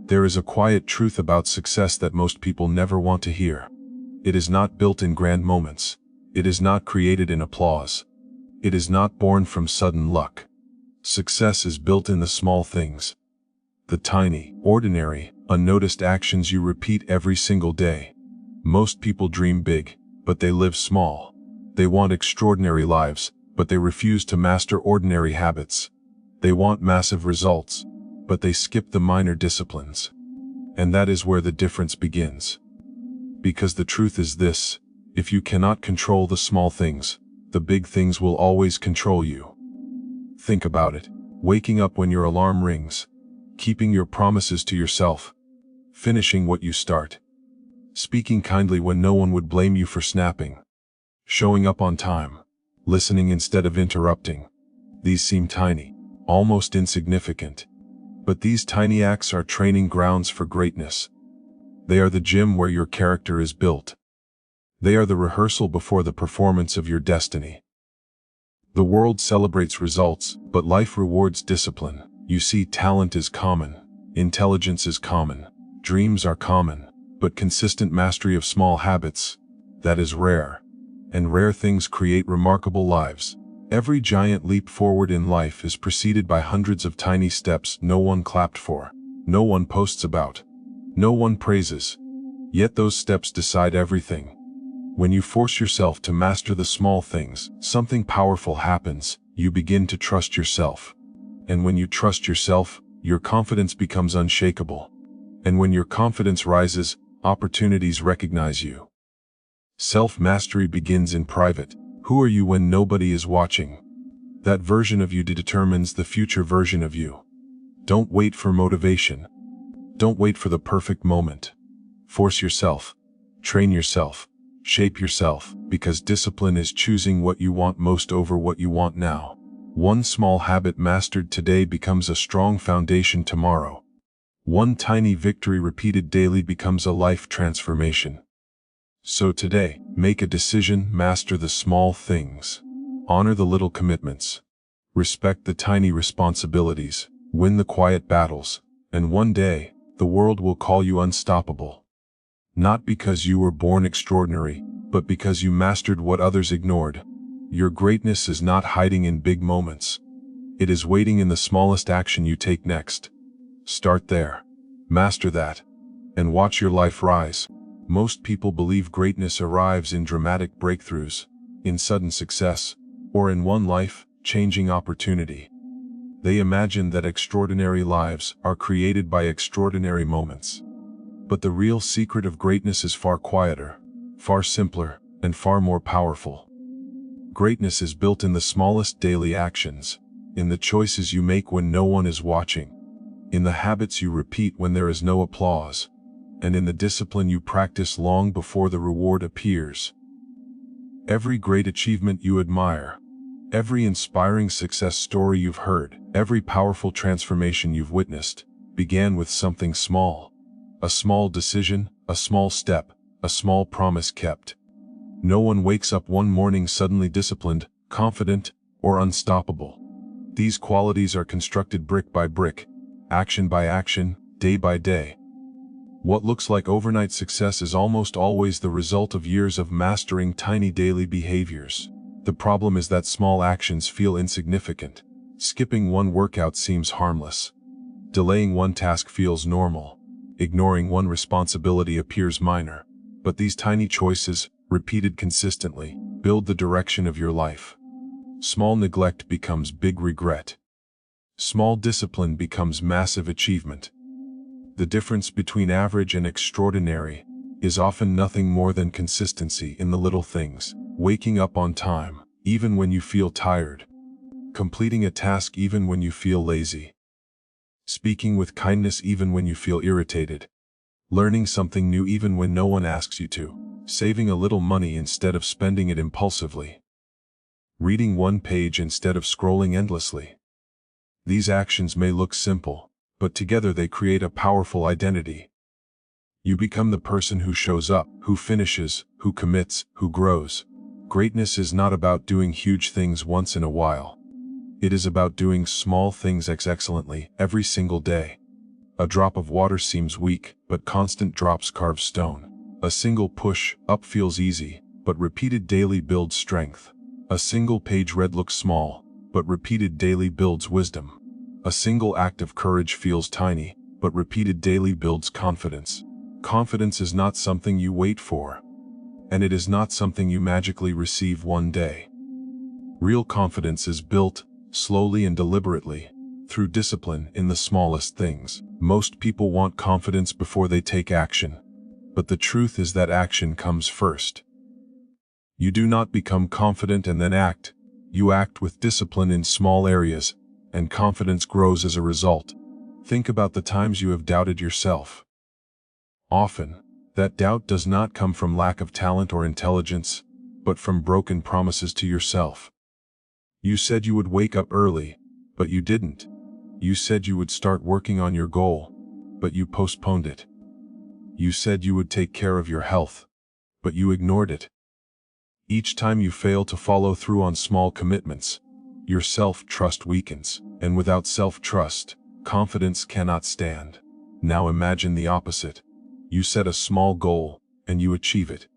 There is a quiet truth about success that most people never want to hear. It is not built in grand moments. It is not created in applause. It is not born from sudden luck. Success is built in the small things. The tiny, ordinary, unnoticed actions you repeat every single day. Most people dream big, but they live small. They want extraordinary lives, but they refuse to master ordinary habits. They want massive results, but they skip the minor disciplines. And that is where the difference begins. Because the truth is this: if you cannot control the small things, the big things will always control you. Think about it. Waking up when your alarm rings. Keeping your promises to yourself. Finishing what you start. Speaking kindly when no one would blame you for snapping. Showing up on time. Listening instead of interrupting. These seem tiny, almost insignificant. But these tiny acts are training grounds for greatness. They are the gym where your character is built. They are the rehearsal before the performance of your destiny. The world celebrates results, but life rewards discipline. You see, talent is common, intelligence is common, dreams are common, but consistent mastery of small habits, that is rare. And rare things create remarkable lives. Every giant leap forward in life is preceded by hundreds of tiny steps no one clapped for, no one posts about, no one praises. Yet those steps decide everything. When you force yourself to master the small things, something powerful happens. You begin to trust yourself. And when you trust yourself, your confidence becomes unshakable. And when your confidence rises, opportunities recognize you. Self-mastery begins in private. Who are you when nobody is watching? That version of you determines the future version of you. Don't wait for motivation. Don't wait for the perfect moment. Force yourself. Train yourself. Shape yourself, because discipline is choosing what you want most over what you want now. One small habit mastered today becomes a strong foundation tomorrow. One tiny victory repeated daily becomes a life transformation. So today, make a decision, master the small things. Honor the little commitments. Respect the tiny responsibilities. Win the quiet battles. And one day, the world will call you unstoppable. Not because you were born extraordinary, but because you mastered what others ignored. Your greatness is not hiding in big moments. It is waiting in the smallest action you take next. Start there. Master that. And watch your life rise. Most people believe greatness arrives in dramatic breakthroughs, in sudden success, or in one life-changing opportunity. They imagine that extraordinary lives are created by extraordinary moments. But the real secret of greatness is far quieter, far simpler, and far more powerful. Greatness is built in the smallest daily actions, in the choices you make when no one is watching, in the habits you repeat when there is no applause, and in the discipline you practice long before the reward appears. Every great achievement you admire, every inspiring success story you've heard, every powerful transformation you've witnessed, began with something small. A small decision, a small step, a small promise kept. No one wakes up one morning suddenly disciplined, confident, or unstoppable. These qualities are constructed brick by brick, action by action, day by day. What looks like overnight success is almost always the result of years of mastering tiny daily behaviors. The problem is that small actions feel insignificant. Skipping one workout seems harmless. Delaying one task feels normal. Ignoring one responsibility appears minor. But these tiny choices, repeated consistently, build the direction of your life. Small neglect becomes big regret. Small discipline becomes massive achievement. The difference between average and extraordinary is often nothing more than consistency in the little things. Waking up on time, even when you feel tired. Completing a task even when you feel lazy. Speaking with kindness even when you feel irritated. Learning something new even when no one asks you to. Saving a little money instead of spending it impulsively. Reading one page instead of scrolling endlessly. These actions may look simple, but together they create a powerful identity. You become the person who shows up, who finishes, who commits, who grows. Greatness is not about doing huge things once in a while. It is about doing small things excellently every single day. A drop of water seems weak, but constant drops carve stone. A single push up feels easy, but repeated daily builds strength. A single page read looks small, but repeated daily builds wisdom. A single act of courage feels tiny, but repeated daily builds confidence. Confidence is not something you wait for, and it is not something you magically receive one day. Real confidence is built, slowly and deliberately, through discipline in the smallest things. Most people want confidence before they take action, but the truth is that action comes first. You do not become confident and then act. You act with discipline in small areas, and confidence grows as a result. Think about the times you have doubted yourself. Often, that doubt does not come from lack of talent or intelligence, but from broken promises to yourself. You said you would wake up early, but you didn't. You said you would start working on your goal, but you postponed it. You said you would take care of your health, but you ignored it. Each time you fail to follow through on small commitments, your self-trust weakens, and without self-trust, confidence cannot stand. Now imagine the opposite. You set a small goal, and you achieve it.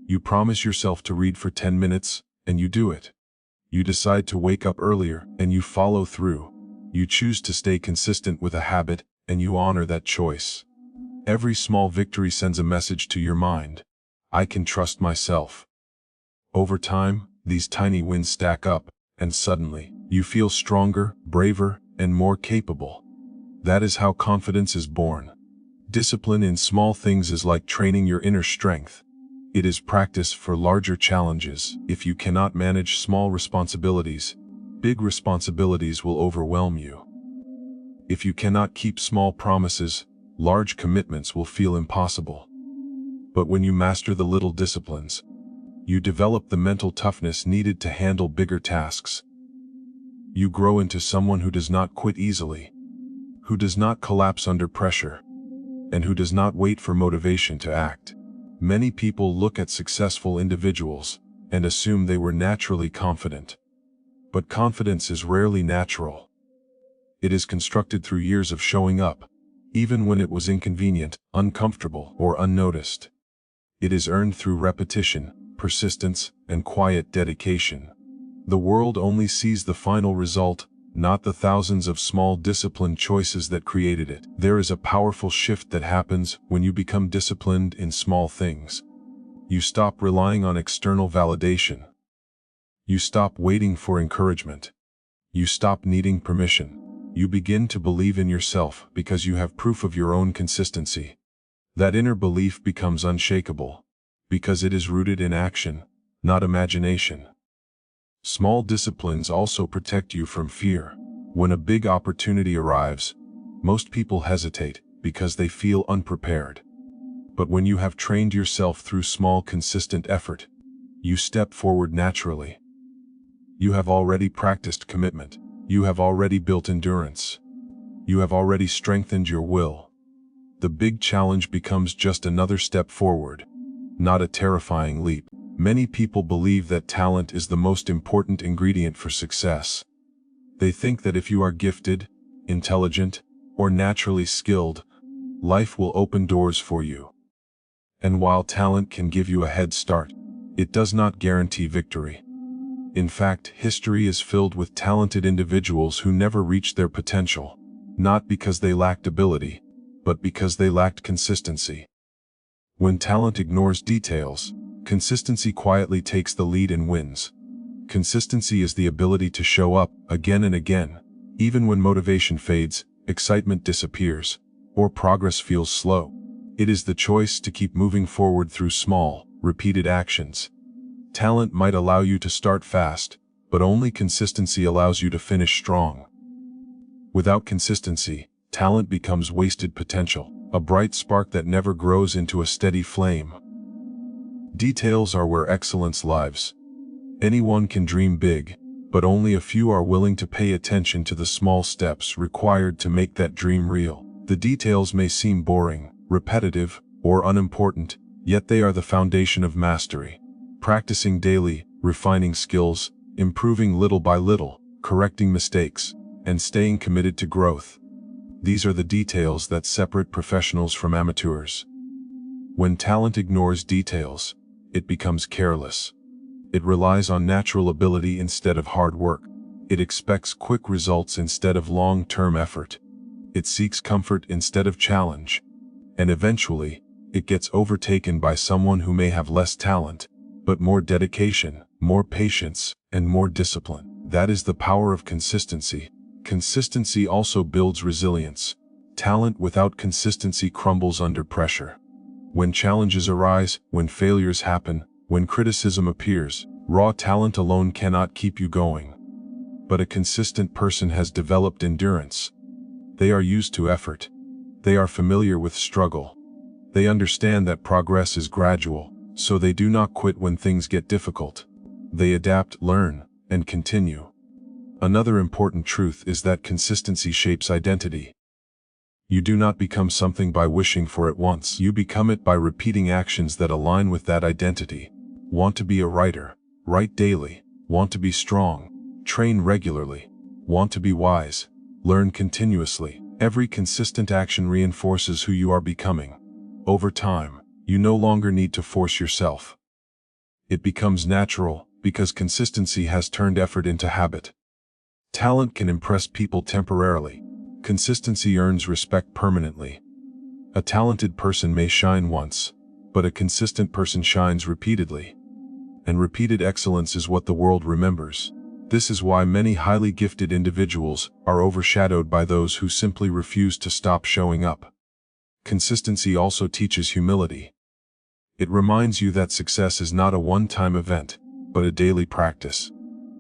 You promise yourself to read for 10 minutes, and you do it. You decide to wake up earlier, and you follow through. You choose to stay consistent with a habit, and you honor that choice. Every small victory sends a message to your mind. I can trust myself. Over time, these tiny wins stack up, and suddenly, you feel stronger, braver, and more capable. That is how confidence is born. Discipline in small things is like training your inner strength. It is practice for larger challenges. If you cannot manage small responsibilities, big responsibilities will overwhelm you. If you cannot keep small promises, large commitments will feel impossible. But when you master the little disciplines, you develop the mental toughness needed to handle bigger tasks. You grow into someone who does not quit easily, who does not collapse under pressure, and who does not wait for motivation to act. Many people look at successful individuals and assume they were naturally confident. But confidence is rarely natural. It is constructed through years of showing up, even when it was inconvenient, uncomfortable, or unnoticed. It is earned through repetition, persistence, and quiet dedication. The world only sees the final result, not the thousands of small disciplined choices that created it. There is a powerful shift that happens when you become disciplined in small things. You stop relying on external validation. You stop waiting for encouragement. You stop needing permission. You begin to believe in yourself because you have proof of your own consistency. That inner belief becomes unshakable, because it is rooted in action, not imagination. Small disciplines also protect you from fear. When a big opportunity arrives, most people hesitate because they feel unprepared. But when you have trained yourself through small, consistent effort, you step forward naturally. You have already practiced commitment. You have already built endurance. You have already strengthened your will. The big challenge becomes just another step forward, not a terrifying leap. Many people believe that talent is the most important ingredient for success. They think that if you are gifted, intelligent, or naturally skilled, life will open doors for you. And while talent can give you a head start, it does not guarantee victory. In fact, history is filled with talented individuals who never reached their potential, not because they lacked ability, but because they lacked consistency. When talent ignores details, consistency quietly takes the lead and wins. Consistency is the ability to show up again and again, even when motivation fades, excitement disappears, or progress feels slow. It is the choice to keep moving forward through small, repeated actions. Talent might allow you to start fast, but only consistency allows you to finish strong. Without consistency, talent becomes wasted potential, a bright spark that never grows into a steady flame. Details are where excellence lives. Anyone can dream big, but only a few are willing to pay attention to the small steps required to make that dream real. The details may seem boring, repetitive, or unimportant, yet they are the foundation of mastery. Practicing daily, refining skills, improving little by little, correcting mistakes, and staying committed to growth. These are the details that separate professionals from amateurs. When talent ignores details, it becomes careless. It relies on natural ability instead of hard work. It expects quick results instead of long-term effort. It seeks comfort instead of challenge. And eventually, it gets overtaken by someone who may have less talent, but more dedication, more patience, and more discipline. That is the power of consistency. Consistency also builds resilience. Talent without consistency crumbles under pressure. When challenges arise, when failures happen, when criticism appears, raw talent alone cannot keep you going. But a consistent person has developed endurance. They are used to effort. They are familiar with struggle. They understand that progress is gradual, so they do not quit when things get difficult. They adapt, learn, and continue. Another important truth is that consistency shapes identity. You do not become something by wishing for it once. You become it by repeating actions that align with that identity. Want to be a writer? Write daily. Want to be strong? Train regularly. Want to be wise? Learn continuously. Every consistent action reinforces who you are becoming. Over time, you no longer need to force yourself. It becomes natural, because consistency has turned effort into habit. Talent can impress people temporarily. Consistency earns respect permanently. A talented person may shine once, but a consistent person shines repeatedly. And repeated excellence is what the world remembers. This is why many highly gifted individuals are overshadowed by those who simply refuse to stop showing up. Consistency also teaches humility. It reminds you that success is not a one-time event, but a daily practice.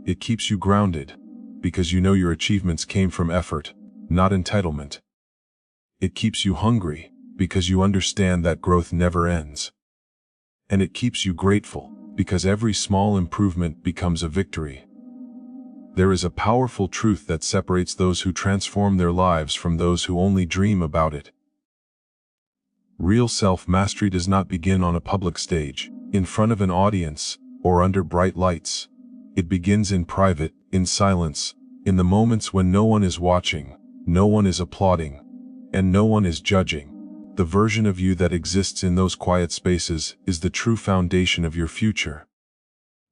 It keeps you grounded, because you know your achievements came from effort, not entitlement. It keeps you hungry, because you understand that growth never ends. And it keeps you grateful, because every small improvement becomes a victory. There is a powerful truth that separates those who transform their lives from those who only dream about it. Real self-mastery does not begin on a public stage, in front of an audience, or under bright lights. It begins in private, in silence, in the moments when no one is watching, no one is applauding, and no one is judging. The version of you that exists in those quiet spaces is the true foundation of your future.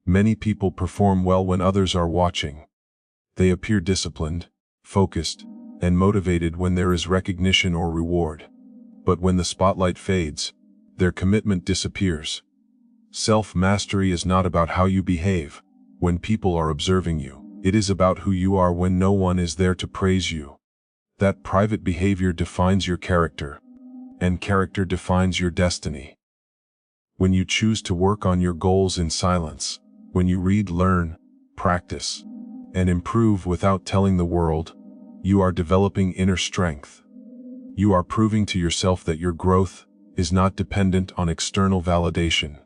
Many people perform well when others are watching. They appear disciplined, focused, and motivated when there is recognition or reward. But when the spotlight fades, their commitment disappears. Self-mastery is not about how you behave when people are observing you. It is about who you are when no one is there to praise you. That private behavior defines your character, and character defines your destiny. When you choose to work on your goals in silence, when you read, learn, practice, and improve without telling the world, you are developing inner strength. You are proving to yourself that your growth is not dependent on external validation.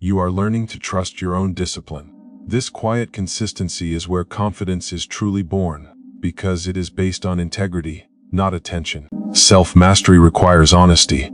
You are learning to trust your own discipline. This quiet consistency is where confidence is truly born, because it is based on integrity, not attention. Self-mastery requires honesty.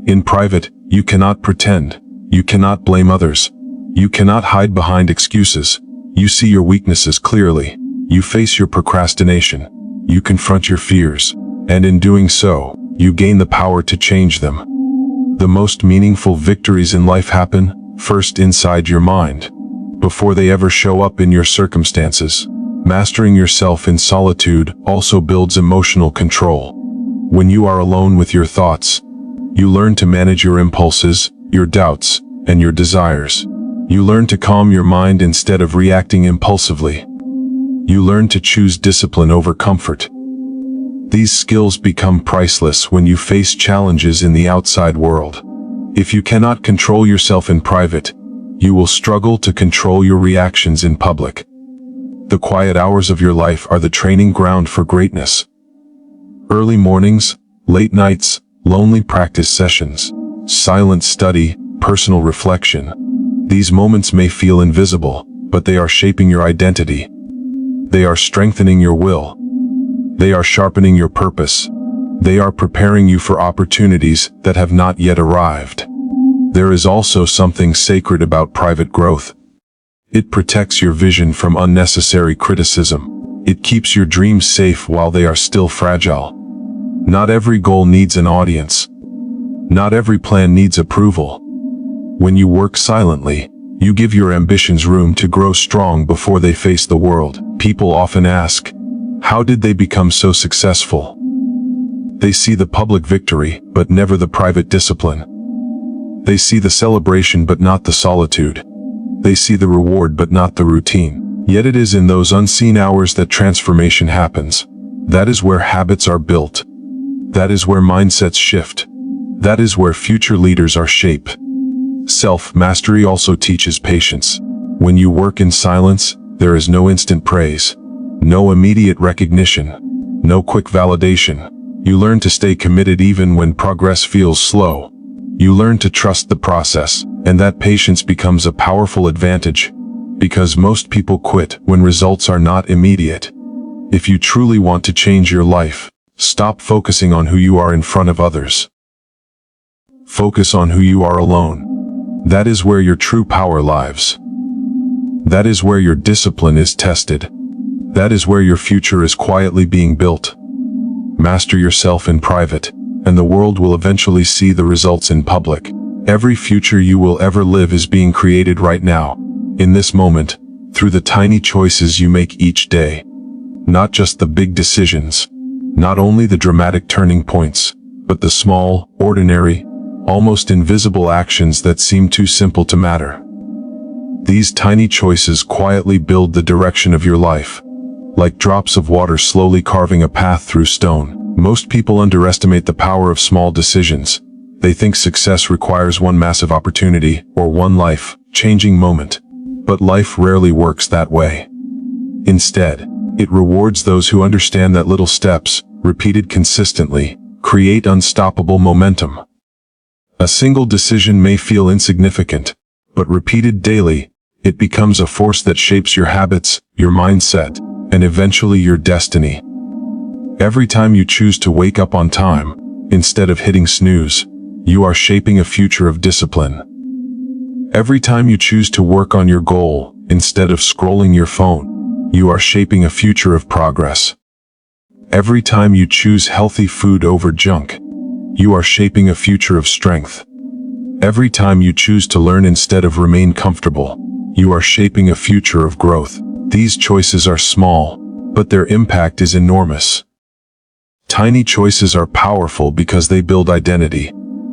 In private, you cannot pretend. You cannot blame others. You cannot hide behind excuses. You see your weaknesses clearly. You face your procrastination. You confront your fears. And in doing so, you gain the power to change them. The most meaningful victories in life happen first inside your mind, before they ever show up in your circumstances. Mastering yourself in solitude also builds emotional control. When you are alone with your thoughts, you learn to manage your impulses, your doubts, and your desires. You learn to calm your mind instead of reacting impulsively. You learn to choose discipline over comfort. These skills become priceless when you face challenges in the outside world. If you cannot control yourself in private, you will struggle to control your reactions in public. The quiet hours of your life are the training ground for greatness. Early mornings, late nights, lonely practice sessions, silent study, personal reflection. These moments may feel invisible, but they are shaping your identity. They are strengthening your will. They are sharpening your purpose. They are preparing you for opportunities that have not yet arrived. There is also something sacred about private growth. It protects your vision from unnecessary criticism. It keeps your dreams safe while they are still fragile. Not every goal needs an audience. Not every plan needs approval. When you work silently, you give your ambitions room to grow strong before they face the world. People often ask, how did they become so successful? They see the public victory, but never the private discipline. They see the celebration but not the solitude. They see the reward but not the routine. Yet it is in those unseen hours that transformation happens. That is where habits are built. That is where mindsets shift. That is where future leaders are shaped. Self-mastery also teaches patience. When you work in silence, there is no instant praise, no immediate recognition, no quick validation. You learn to stay committed even when progress feels slow. You learn to trust the process, and that patience becomes a powerful advantage, because most people quit when results are not immediate. If you truly want to change your life, stop focusing on who you are in front of others. Focus on who you are alone. That is where your true power lies. That is where your discipline is tested. That is where your future is quietly being built. Master yourself in private, and the world will eventually see the results in public. Every future you will ever live is being created right now, in this moment, through the tiny choices you make each day. Not just the big decisions, not only the dramatic turning points, but the small, ordinary, almost invisible actions that seem too simple to matter. These tiny choices quietly build the direction of your life, like drops of water slowly carving a path through stone. Most people underestimate the power of small decisions. They think success requires one massive opportunity or one life-changing moment. But life rarely works that way. Instead, it rewards those who understand that little steps, repeated consistently, create unstoppable momentum. A single decision may feel insignificant, but repeated daily, it becomes a force that shapes your habits, your mindset, and eventually your destiny. Every time you choose to wake up on time, instead of hitting snooze, you are shaping a future of discipline. Every time you choose to work on your goal, instead of scrolling your phone, you are shaping a future of progress. Every time you choose healthy food over junk, you are shaping a future of strength. Every time you choose to learn instead of remain comfortable, you are shaping a future of growth. These choices are small, but their impact is enormous. Tiny choices are powerful because they build identity.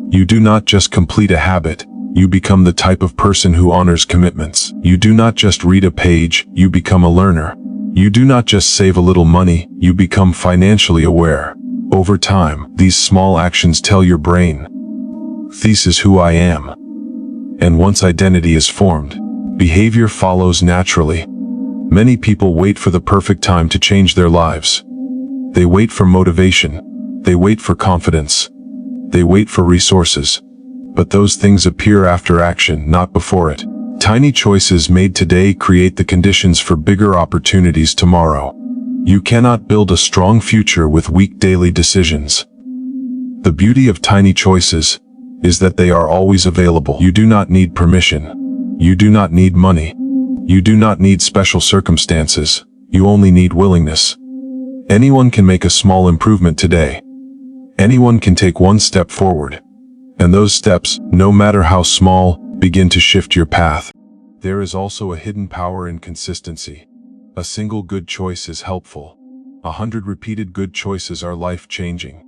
You do not just complete a habit, you become the type of person who honors commitments. You do not just read a page, you become a learner. You do not just save a little money, you become financially aware. Over time, these small actions tell your brain, "This is who I am." And once identity is formed, behavior follows naturally. Many people wait for the perfect time to change their lives. They wait for motivation. They wait for confidence. They wait for resources. But those things appear after action, not before it. Tiny choices made today create the conditions for bigger opportunities tomorrow. You cannot build a strong future with weak daily decisions. The beauty of tiny choices is that they are always available. You do not need permission. You do not need money. You do not need special circumstances. You only need willingness. Anyone can make a small improvement today. Anyone can take one step forward. And those steps, no matter how small, begin to shift your path. There is also a hidden power in consistency. A single good choice is helpful. 100 repeated good choices are life-changing.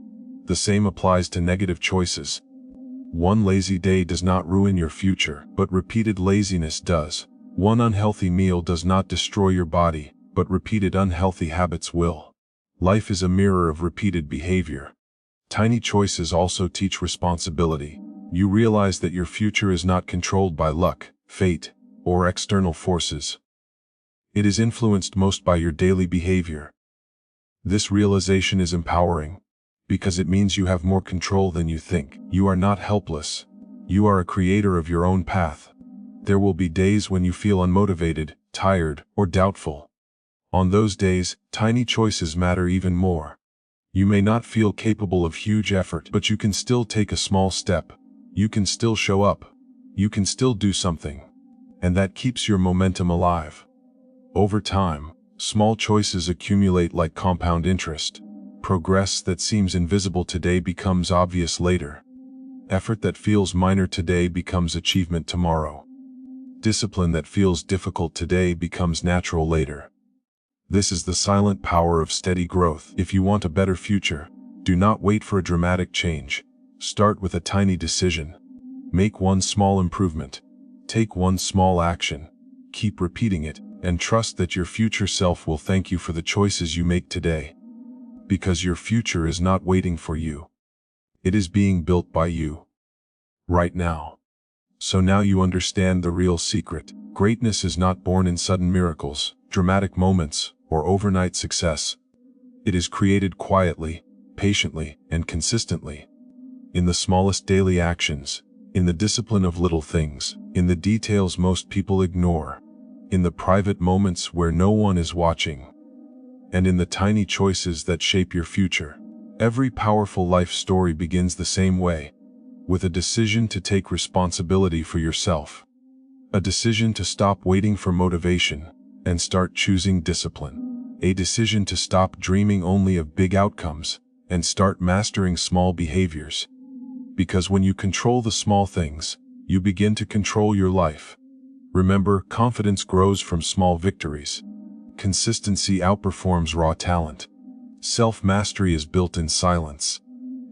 The same applies to negative choices. One lazy day does not ruin your future, but repeated laziness does. One unhealthy meal does not destroy your body, but repeated unhealthy habits will. Life is a mirror of repeated behavior. Tiny choices also teach responsibility. You realize that your future is not controlled by luck, fate, or external forces. It is influenced most by your daily behavior. This realization is empowering, because it means you have more control than you think. You are not helpless. You are a creator of your own path. There will be days when you feel unmotivated, tired, or doubtful. On those days, tiny choices matter even more. You may not feel capable of huge effort, but you can still take a small step. You can still show up. You can still do something. And that keeps your momentum alive. Over time, small choices accumulate like compound interest. Progress that seems invisible today becomes obvious later. Effort that feels minor today becomes achievement tomorrow. Discipline that feels difficult today becomes natural later. This is the silent power of steady growth. If you want a better future, do not wait for a dramatic change. Start with a tiny decision. Make one small improvement. Take one small action. Keep repeating it, and trust that your future self will thank you for the choices you make today. Because your future is not waiting for you. It is being built by you. Right now. So now you understand the real secret. Greatness is not born in sudden miracles, dramatic moments, or overnight success. It is created quietly, patiently, and consistently. In the smallest daily actions, in the discipline of little things, in the details most people ignore, in the private moments where no one is watching, and in the tiny choices that shape your future. Every powerful life story begins the same way, with a decision to take responsibility for yourself. A decision to stop waiting for motivation and start choosing discipline. A decision to stop dreaming only of big outcomes and start mastering small behaviors. Because when you control the small things, you begin to control your life. Remember, confidence grows from small victories. Consistency outperforms raw talent. Self-mastery is built in silence.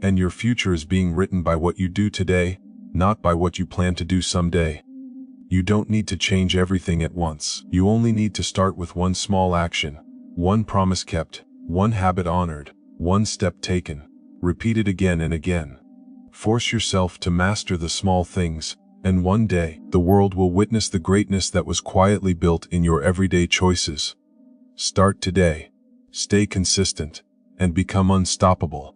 And your future is being written by what you do today, not by what you plan to do someday. You don't need to change everything at once. You only need to start with one small action, one promise kept, one habit honored, one step taken. Repeat it again and again. Force yourself to master the small things, and one day, the world will witness the greatness that was quietly built in your everyday choices. Start today. Stay consistent, and become unstoppable.